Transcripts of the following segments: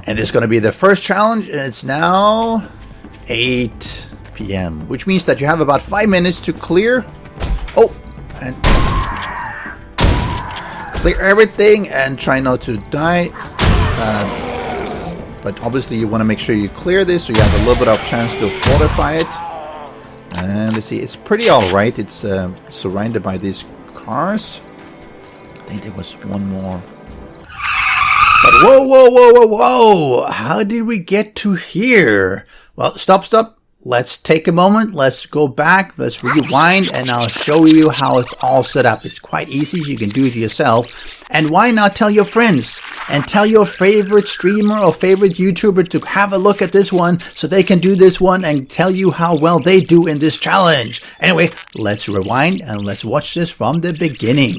And this is going to be the first challenge, and it's now 8 p.m., which means that you have about 5 minutes to clear. Oh, and clear everything and try not to die. But obviously you want to make sure you clear this so you have a little bit of chance to fortify it. And let's see, it's pretty alright. It's surrounded by these cars. I think there was one more. But whoa! How did we get to here? Well, stop. Let's take a moment. Let's go back. Let's rewind, and I'll show you how it's all set up. It's quite easy. You can do it yourself. And why not tell your friends and tell your favorite streamer or favorite YouTuber to have a look at this one so they can do this one and tell you how well they do in this challenge. Anyway, let's rewind and let's watch this from the beginning.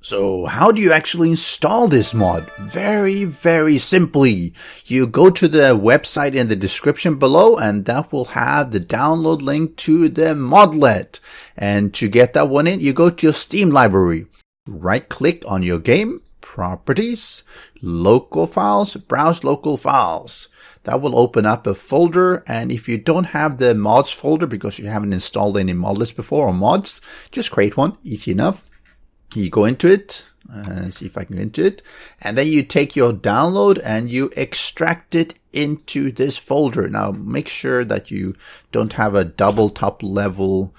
So how do you actually install this mod? Very simply. You go to the website in the description below, and that will have the download link to the modlet. And to get that one in, you go to your Steam library. Right click on your game, properties, local files, browse local files. That will open up a folder, and if you don't have the mods folder because you haven't installed any modlets before or mods, just create one, easy enough. You go into it, see if I can go into it, and then you take your download and you extract it into this folder. Now make sure that you don't have a double top level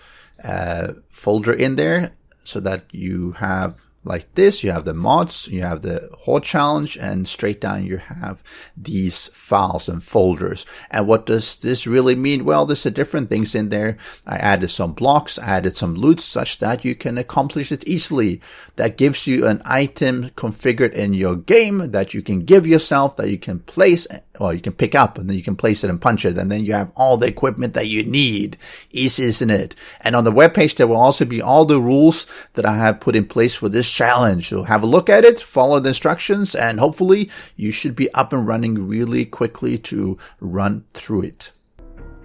folder in there, so that you have like this. You have the mods, you have the Horde challenge, and straight down you have these files and folders. And what does this really mean? Well, there's different things in there. I added some blocks, I added some loot such that you can accomplish it easily. That gives you an item configured in your game that you can give yourself, that you can place, or you can pick up, and then you can place it and punch it, and then you have all the equipment that you need. Easy, isn't it? And on the webpage there will also be all the rules that I have put in place for this challenge. So have a look at it, follow the instructions, and hopefully you should be up and running really quickly to run through it.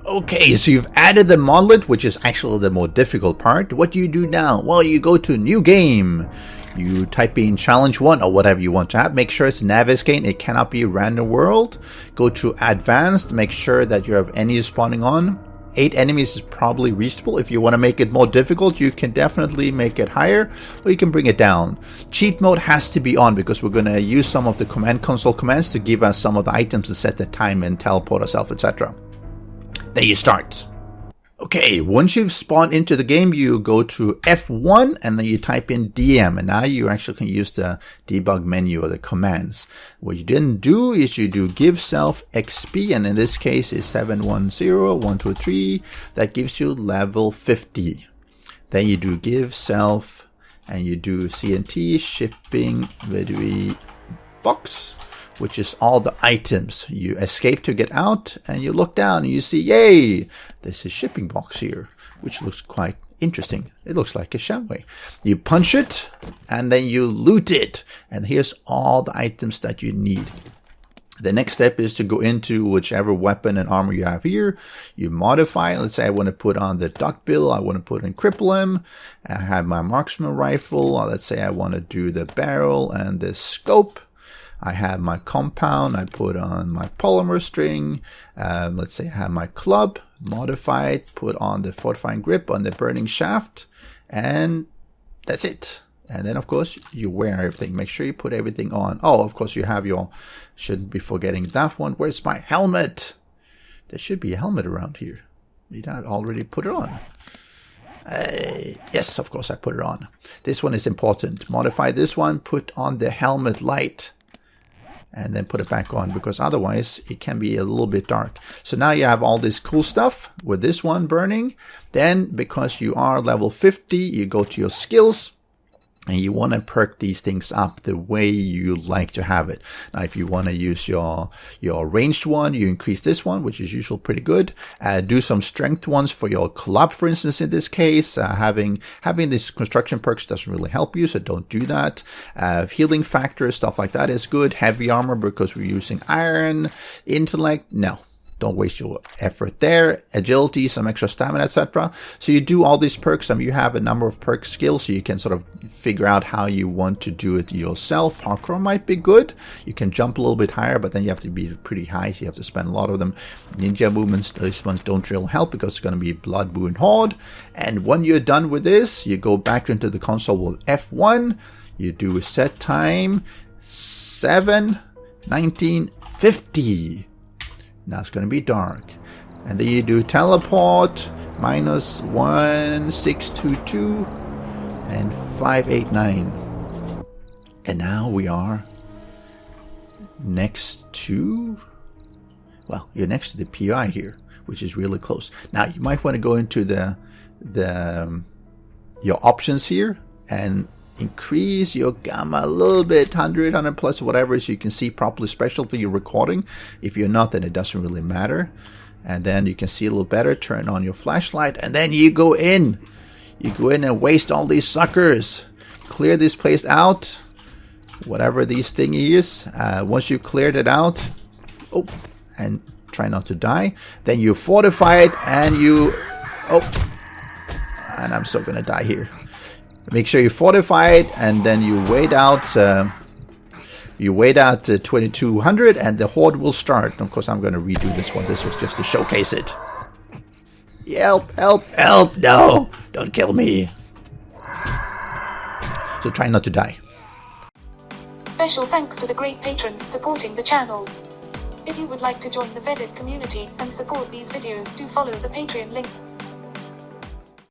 Okay, so you've added the modlet, which is actually the more difficult part. What do you do now? Well, you go to new game. You type in challenge 1 or whatever you want to have. Make sure it's Navezgane. It cannot be random world. Go to advanced. Make sure that you have enemies spawning on. 8 enemies is probably reachable. If you want to make it more difficult, you can definitely make it higher, or you can bring it down. Cheat mode has to be on because we're going to use some of the command console commands to give us some of the items to set the time and teleport ourselves, etc. Then you start. Okay, once you've spawned into the game, you go to F1 and then you type in DM, and now you actually can use the debug menu or the commands. What you didn't do is you do give self XP, and in this case is 710123. That gives you level 50. Then you do give self and you do CNT shipping video box, which is all the items. You escape to get out, and you look down and you see, yay, there's a shipping box here, which looks quite interesting. It looks like a shamway. You punch it, and then you loot it, and here's all the items that you need. The next step is to go into whichever weapon and armor you have here. You modify. Let's say I want to put on the duckbill. I want to put in cripple him. I have my marksman rifle. Let's say I want to do the barrel and the scope. I have my compound, I put on my polymer string, let's say I have my club, modified, put on the fortifying grip on the burning shaft, and that's it. And then of course you wear everything, make sure you put everything on. Oh, of course you have your, shouldn't be forgetting that one. Where's my helmet? There should be a helmet around here. Did I already put it on? Yes, of course I put it on. This one is important. Modify this one, put on the helmet light, and then put it back on, because otherwise it can be a little bit dark. So now you have all this cool stuff with this one burning. Then because you are level 50, you go to your skills, and you want to perk these things up the way you like to have it. Now, if you want to use your ranged one, you increase this one, which is usually pretty good. Do some strength ones for your club, for instance, in this case. Having these construction perks doesn't really help you, so don't do that. Healing factor, stuff like that is good. Heavy armor, because we're using iron. Intellect, no. don't waste your effort there. Agility, some extra stamina, etc. So you do all these perks. You have a number of perk skills, so you can sort of figure out how you want to do it yourself. Parkour might be good. You can jump a little bit higher, but then you have to be pretty high, so you have to spend a lot of them. Ninja movements, these ones don't really help because it's going to be Blood Moon Horde. And when you're done with this, you go back into the console with F1. You do a set time 7:19:50. Now it's going to be dark. And then you do teleport -1622 and 589. And now we are next to, well, you're next to the PI here, which is really close. Now you might want to go into your options here and increase your gamma a little bit, 100 plus, whatever, so you can see properly, especially for your recording. If you're not, then it doesn't really matter. And then you can see a little better. Turn on your flashlight, and then you go in. You go in and waste all these suckers. Clear this place out, whatever these thing is. Once you've cleared it out, and try not to die, then you fortify it, and and I'm still gonna die here. Make sure you fortify it, and then you wait out. You wait out 2200, and the horde will start. And of course, I'm going to redo this one. This was just to showcase it. Help! Help! Help! No! Don't kill me. So try not to die. Special thanks to the great patrons supporting the channel. If you would like to join the vetted community and support these videos, do follow the Patreon link.